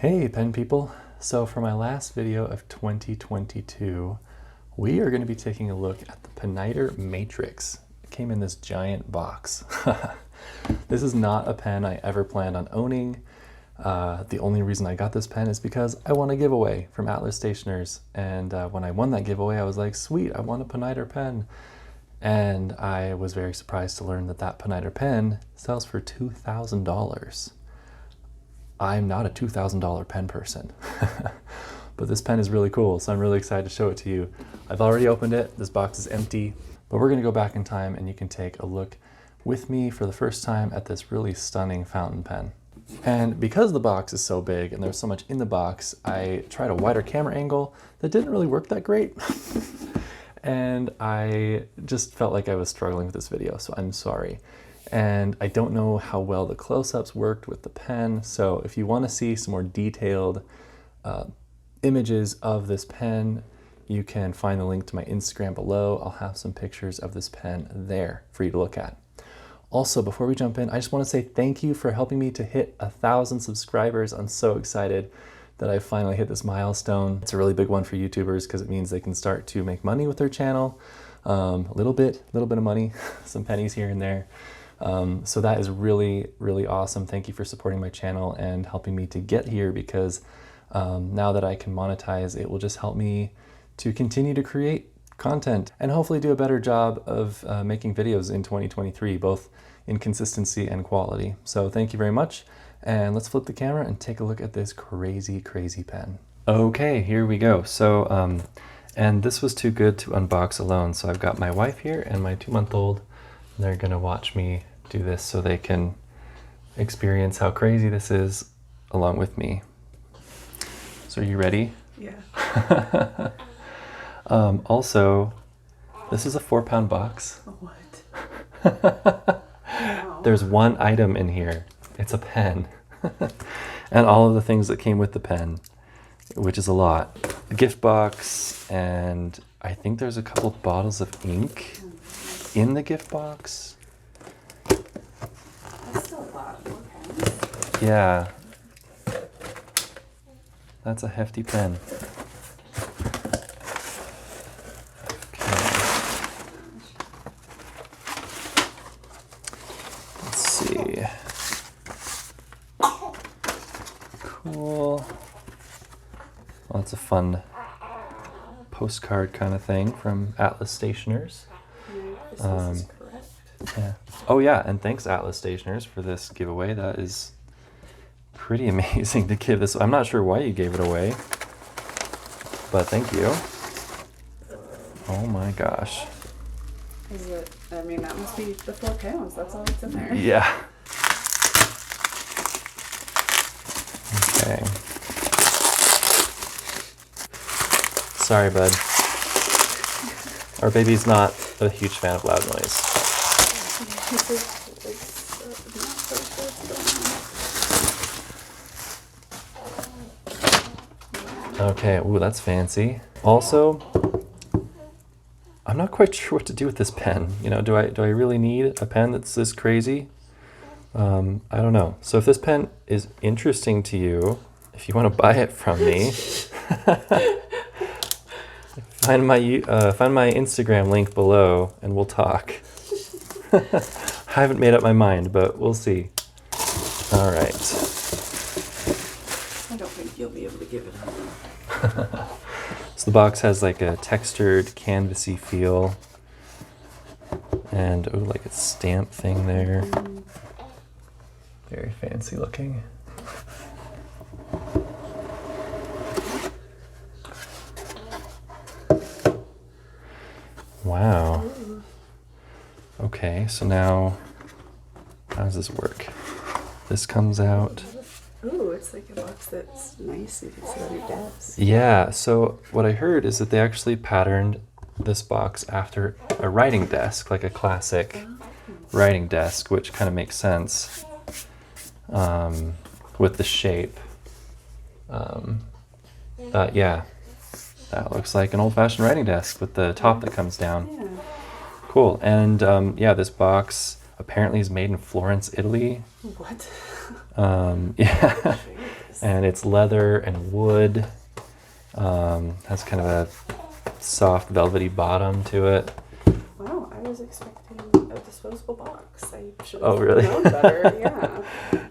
Hey pen people! So for my last video of 2022, we are going to be taking a look at the Pineider Matrix. It came in this giant box. This is not a pen I ever planned on owning. The only reason I got this pen is because I won a giveaway from Atlas Stationers, and when I won that giveaway I was like, sweet, I won a Pineider pen. And I was very surprised to learn that that Pineider pen sells for $2,000. I'm not a $2,000 pen person, but this pen is really cool, so I'm really excited to show it to you. I've already opened it, this box is empty, but we're gonna go back in time and you can take a look with me for the first time at this really stunning fountain pen. And because the box is so big and there's so much in the box, I tried a wider camera angle that didn't really work that great. And I just felt like I was struggling with this video, so I'm sorry. And I don't know how well the close-ups worked with the pen, so if you want to see some more detailed images of this pen, you can find the link to my Instagram below. I'll have some pictures of this pen there for you to look at. Also, before we jump in, I just want to say thank you for helping me to hit 1,000 subscribers. I'm so excited that I finally hit this milestone. It's a really big one for YouTubers because it means they can start to make money with their channel. A little bit of money, some pennies here and there. So that is really, really awesome. Thank you for supporting my channel and helping me to get here, because now that I can monetize, it will just help me to continue to create content and hopefully do a better job of making videos in 2023, both in consistency and quality. So thank you very much. And let's flip the camera and take a look at this crazy, crazy pen. Okay, here we go. So, and this was too good to unbox alone. So I've got my wife here and my 2-month-old. They're gonna watch me do this so they can experience how crazy this is along with me. So are you ready? Yeah. Also, this is a 4-pound box. What? Wow. There's one item in here. It's a pen. And all of the things that came with the pen, which is a lot. The gift box, and I think there's a couple bottles of ink in the gift box. That's still a lot more pens. Yeah. That's a hefty pen. Let's see. Cool. Well, it's a fun postcard kind of thing from Atlas Stationers. This is correct. Yeah. Oh yeah, and thanks Atlas Stationers for this giveaway. That is pretty amazing to give this. I'm not sure why you gave it away, but thank you. Oh my gosh. Is it? I mean, that must be the 4 pounds. That's all that's in there. Yeah. Okay. Sorry, bud. Our baby's not a huge fan of loud noise. Okay, ooh, that's fancy. Also, I'm not quite sure what to do with this pen. You know, do I really need a pen that's this crazy? I don't know. So if this pen is interesting to you, if you want to buy it from me, find my Instagram link below and we'll talk. I haven't made up my mind, but we'll see. All right. I don't think you'll be able to give it up. So the box has like a textured canvasy feel, and oh, like a stamp thing there. Very fancy looking. Wow. Okay, so now how does this work? This comes out. Ooh, it's like a box that's nice. You can sit on your desk. Yeah, so what I heard is that they actually patterned this box after a writing desk, like a classic writing desk, which kind of makes sense with the shape. Yeah, that looks like an old-fashioned writing desk with the top that comes down. Yeah. Cool. And yeah, this box apparently is made in Florence, Italy. What? Yeah. And it's leather and wood. Has kind of a soft velvety bottom to it. Wow, I was expecting a disposable box. I should Oh, have really? known better. Yeah.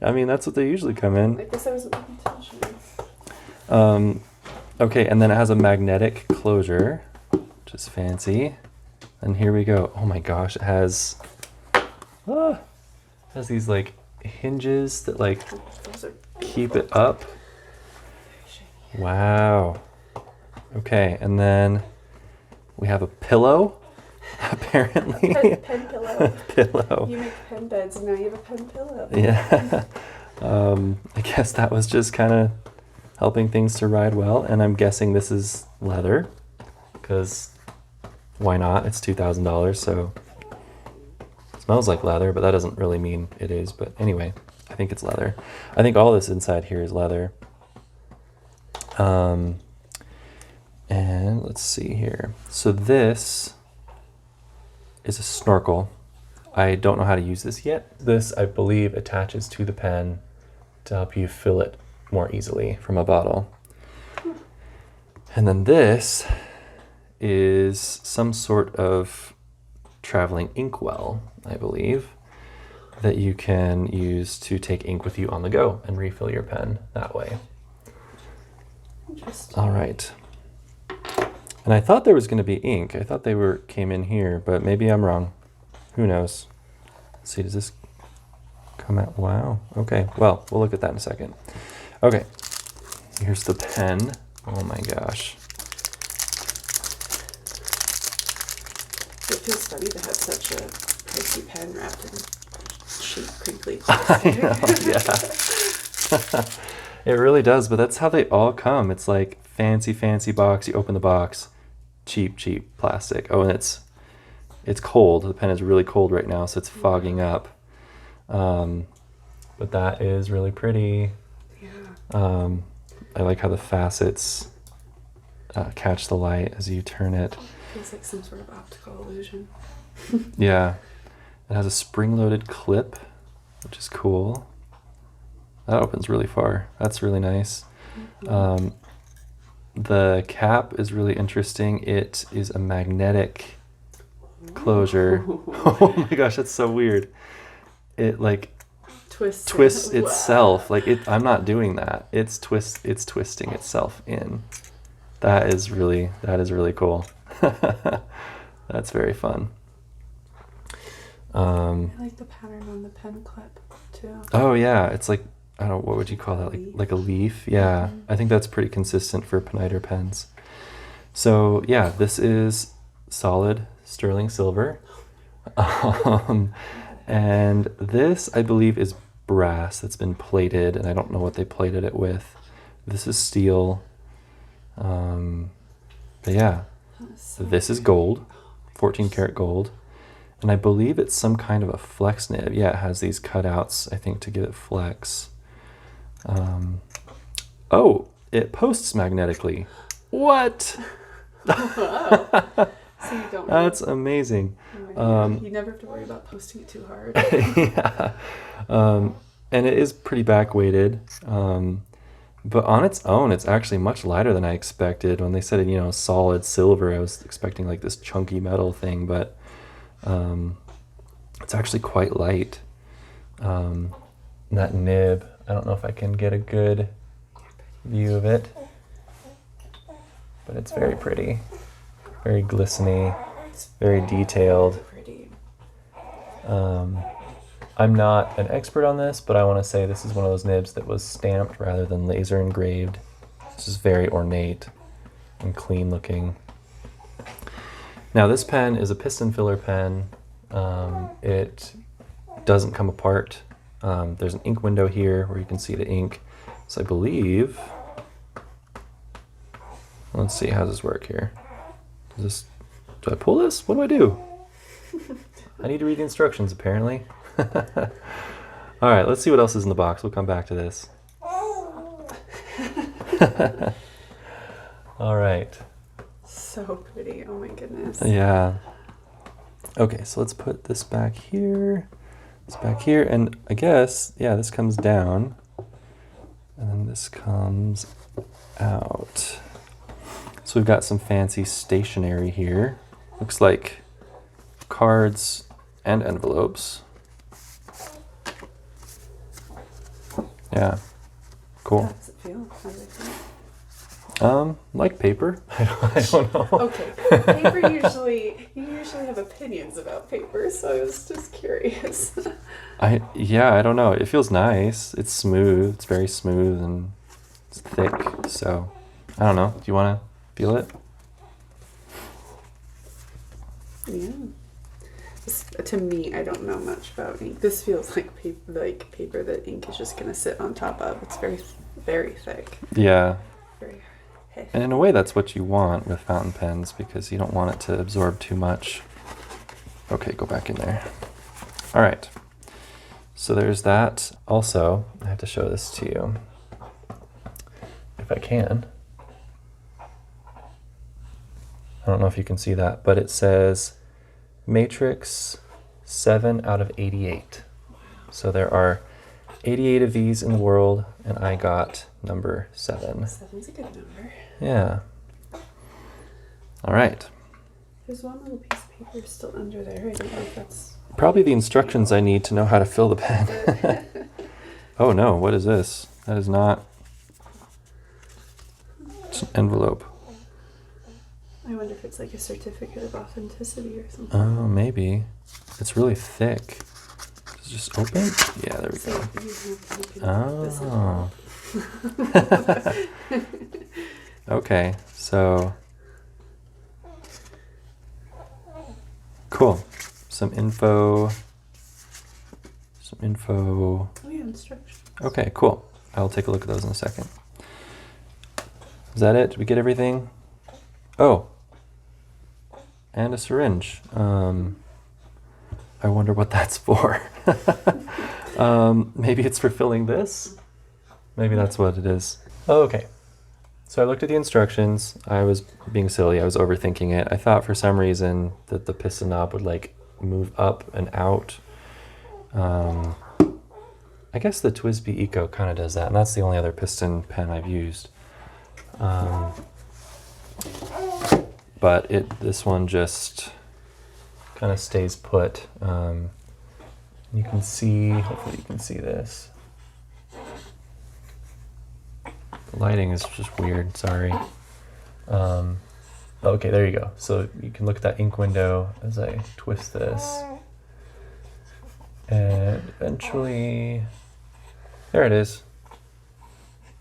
I mean, that's what they usually come in. I guess I wasn't paying attention. Okay, and then it has a magnetic closure, which is fancy. And here we go. Oh my gosh, it has these like hinges that like Those are keep it up. Wow. Okay, and then we have a pillow, apparently. pen pillow. Pillow. You make pen beds, and now you have a pen pillow. Yeah. I guess that was just kind of helping things to ride well. And I'm guessing this is leather, because why not? It's $2,000, so it smells like leather, but that doesn't really mean it is. But anyway, I think it's leather. I think all this inside here is leather. And let's see here. So this is a snorkel. I don't know how to use this yet. This, I believe, attaches to the pen to help you fill it more easily from a bottle. And then this is some sort of traveling inkwell, I believe, that you can use to take ink with you on the go and refill your pen that way. Interesting. All right. And I thought there was going to be ink. I thought they came in here, but maybe I'm wrong. Who knows? Let's see, does this come out? Wow. Okay, well, we'll look at that in a second. Okay, here's the pen. Oh my gosh. It feels funny to have such a pricey pen wrapped in cheap, crinkly I plastic. know, yeah. It really does, but that's how they all come. It's like fancy, fancy box. You open the box, cheap, cheap plastic. Oh, and it's cold. The pen is really cold right now, so it's fogging up. But that is really pretty. Yeah. I like how the facets catch the light as you turn it. Feels like some sort of optical illusion. Yeah. It has a spring-loaded clip, which is cool. That opens really far. That's really nice. The cap is really interesting. It is a magnetic closure. Oh my gosh, that's so weird. It like twists itself. Like I'm not doing that. It's twisting itself in. That is really cool. That's very fun. I like the pattern on the pen clip too. Oh yeah, it's like, I don't know, what would you call that? Like a leaf? Yeah, I think that's pretty consistent for Pineider pens. So yeah, this is solid sterling silver. And this, I believe, is brass that's been plated, and I don't know what they plated it with. This is steel. But yeah, this is gold, 14 karat gold. And I believe it's some kind of a flex nib. Yeah, it has these cutouts, I think, to give it flex. Oh, it posts magnetically. What? So you don't That's amazing. you never have to worry about posting it too hard. Yeah. And it is pretty back weighted. But on its own, it's actually much lighter than I expected. When they said, solid silver, I was expecting like this chunky metal thing, but it's actually quite light. That nib, I don't know if I can get a good view of it, but it's very pretty, very glistening, very detailed. Pretty. I'm not an expert on this, but I want to say this is one of those nibs that was stamped rather than laser engraved. This is very ornate and clean looking. Now this pen is a piston filler pen. It doesn't come apart. There's an ink window here where you can see the ink. So I believe, let's see, how does this work here? Do I pull this? What do I do? I need to read the instructions apparently. All right, let's see what else is in the box. We'll come back to this. All right. So pretty. Oh my goodness. Yeah. Okay, so let's put this back here. This back here, and I guess, yeah, this comes down. And then this comes out. So we've got some fancy stationery here. Looks like cards and envelopes. Yeah, cool. How does it feel? How does it feel? Like paper. I don't know. Okay, paper you usually have opinions about paper, so I was just curious. Yeah, I don't know. It feels nice. It's smooth. It's very smooth and it's thick. So I don't know. Do you want to feel it? Yeah. To me, I don't know much about ink. This feels like paper that ink is just gonna sit on top of. It's very, very thick. Yeah. Very heavy. And in a way, that's what you want with fountain pens because you don't want it to absorb too much. Okay, go back in there. All right. So there's that. Also, I have to show this to you. If I can. I don't know if you can see that, but it says Matrix 7 out of 88. So there are 88 of these in the world, and I got number 7. 7's a good number. Yeah. All right. There's one little piece of paper still under there. I don't know if that's... Probably the instructions I need to know how to fill the pen. Oh no, what is this? That is not... It's an envelope. I wonder if it's like a certificate of authenticity or something. Oh, maybe. It's really thick. Does it just open? Yeah, there we So go. you can this Oh. Okay, so... Cool. Some info. Oh yeah, instructions. Okay, cool. I'll take a look at those in a second. Is that it? Did we get everything? Oh. And a syringe. I wonder what that's for. Maybe it's for filling this? Maybe that's what it is. Okay. So I looked at the instructions. I was being silly. I was overthinking it. I thought for some reason that the piston knob would like move up and out. I guess the TWSBI Eco kind of does that, and that's the only other piston pen I've used. But this one just kind of stays put. You can see, hopefully you can see this. The lighting is just weird, sorry. Okay, there you go. So you can look at that ink window as I twist this. And eventually, there it is.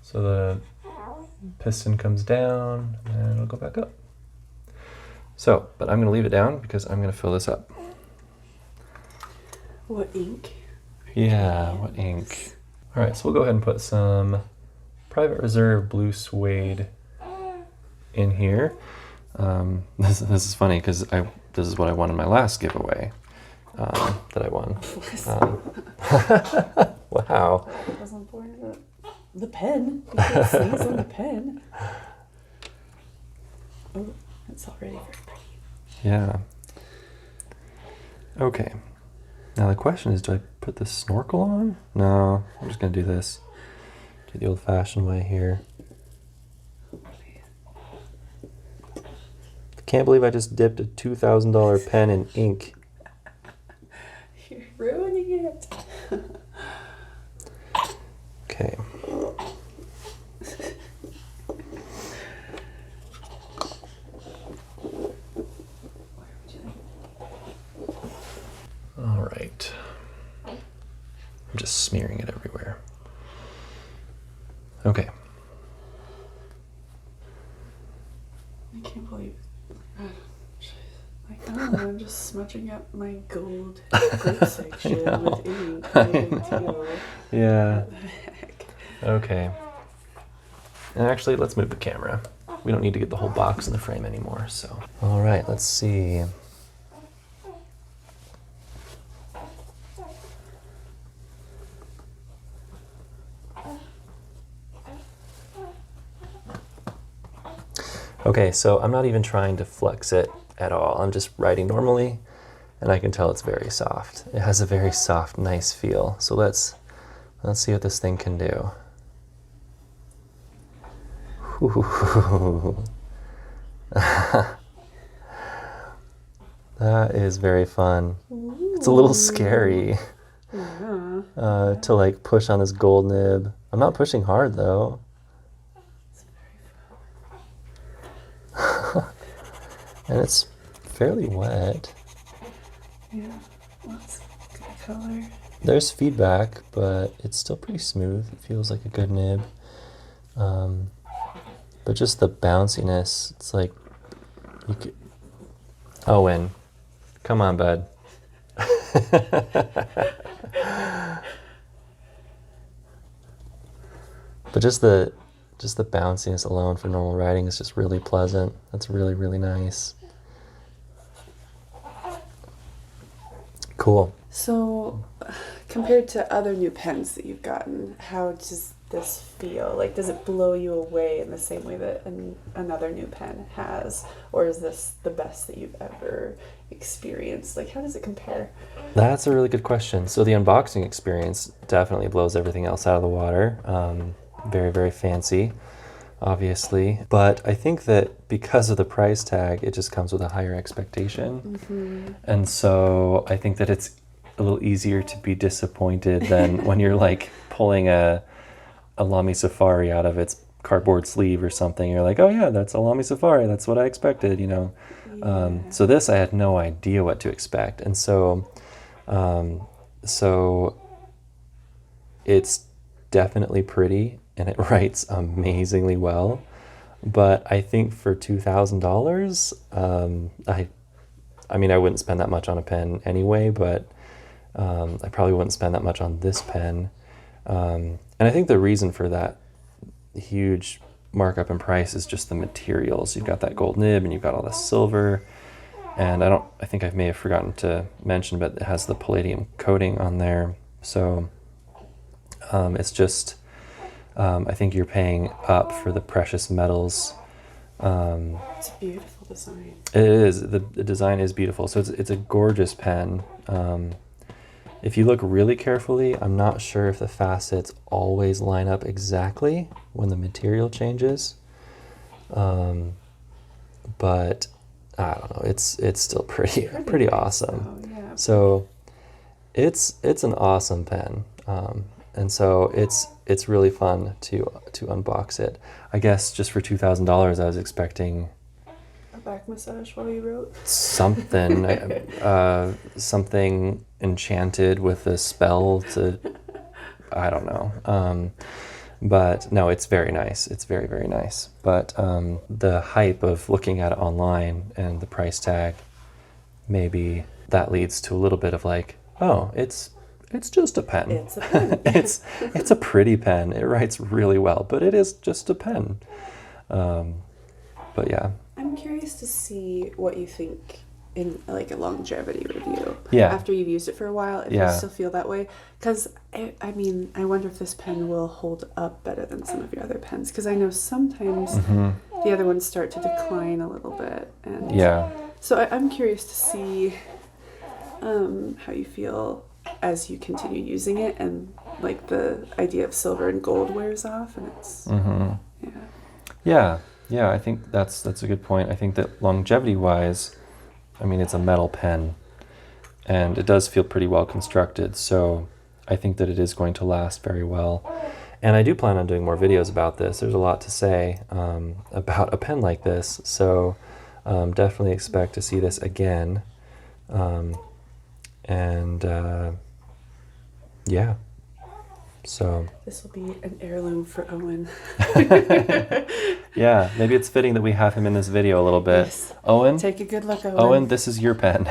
So the piston comes down and it'll go back up. So, but I'm gonna leave it down because I'm gonna fill this up. What ink? Yeah, what ink? All right, so we'll go ahead and put some Private Reserve Blue Suede in here. This is funny because this is what I won in my last giveaway that I won. Wow. That wasn't for the pen. You can't sneeze on the pen. Oh, it's already very pretty. Yeah. Okay. Now the question is, do I put the snorkel on? No, I'm just gonna do this. Do the old-fashioned way here. Can't believe I just dipped a $2,000 pen in ink. You're ruining it. Okay. All right. I'm just smearing it everywhere. Okay. I can't believe. Like, I don't know, I'm just smudging up my gold section with ink. No big deal. Yeah. What the heck? Okay. And actually, let's move the camera. We don't need to get the whole box in the frame anymore, so. All right, let's see. Okay, so I'm not even trying to flex it at all. I'm just writing normally, and I can tell it's very soft. It has a very soft, nice feel. So let's see what this thing can do. Ooh. That is very fun. Ooh. It's a little scary Yeah. to like push on this gold nib. I'm not pushing hard though. It's very fun. And it's fairly wet. Yeah, lots of good color. There's feedback, but it's still pretty smooth. It feels like a good nib. But just the bounciness, it's like you could... Owen, come on, bud. But just the bounciness alone for normal writing is just really pleasant. That's really, really nice. Cool. So, compared to other new pens that you've gotten, how does this feel? Like, does it blow you away in the same way that another new pen has? Or is this the best that you've ever experienced? Like, how does it compare? That's a really good question. So the unboxing experience definitely blows everything else out of the water. Very, very fancy, obviously. But I think that because of the price tag, it just comes with a higher expectation. Mm-hmm. And so I think that it's a little easier to be disappointed than when you're like pulling a Lamy Safari out of its cardboard sleeve or something. You're like, oh yeah, that's a Lamy Safari. That's what I expected, you know. Yeah. So this, I had no idea what to expect. And so it's definitely pretty and it writes amazingly well. But I think for $2,000, I mean, I wouldn't spend that much on a pen anyway, but I probably wouldn't spend that much on this pen. And I think the reason for that huge markup in price is just the materials. You've got that gold nib and you've got all the silver. And I think I may have forgotten to mention, but it has the palladium coating on there. So it's just, I think you're paying up for the precious metals. It's a beautiful design. It is. The design is beautiful. So it's a gorgeous pen. If you look really carefully, I'm not sure if the facets always line up exactly when the material changes. But I don't know. It's still pretty Nice, awesome. though, yeah. So it's an awesome pen. And so it's really fun to unbox it. I guess just for $2,000, I was expecting A back massage while you wrote? something, something enchanted with a spell to, I don't know. But no, it's very nice. It's very, very nice. But the hype of looking at it online and the price tag, maybe that leads to a little bit of like, oh, it's just a pen. It's a pen. It's a pretty pen. It writes really well, but it is just a pen. But yeah. I'm curious to see what you think in like a longevity review. Yeah. After you've used it for a while, if Yeah. you still feel that way. Because, I mean, I wonder if this pen will hold up better than some of your other pens. Because I know sometimes the other ones start to decline a little bit. And Yeah. so I'm curious to see how you feel as you continue using it and like the idea of silver and gold wears off and it's Yeah, I think that's a good point. I think that longevity wise, I mean, it's a metal pen and it does feel pretty well constructed, so I think that it is going to last very well. And I do plan on doing more videos about this. There's a lot to say about a pen like this, so definitely expect to see this again. Yeah, so this will be an heirloom for Owen. yeah, maybe it's fitting that we have him in this video a little bit. Yes. Owen, Take a good look, Owen. Owen, this is your pen.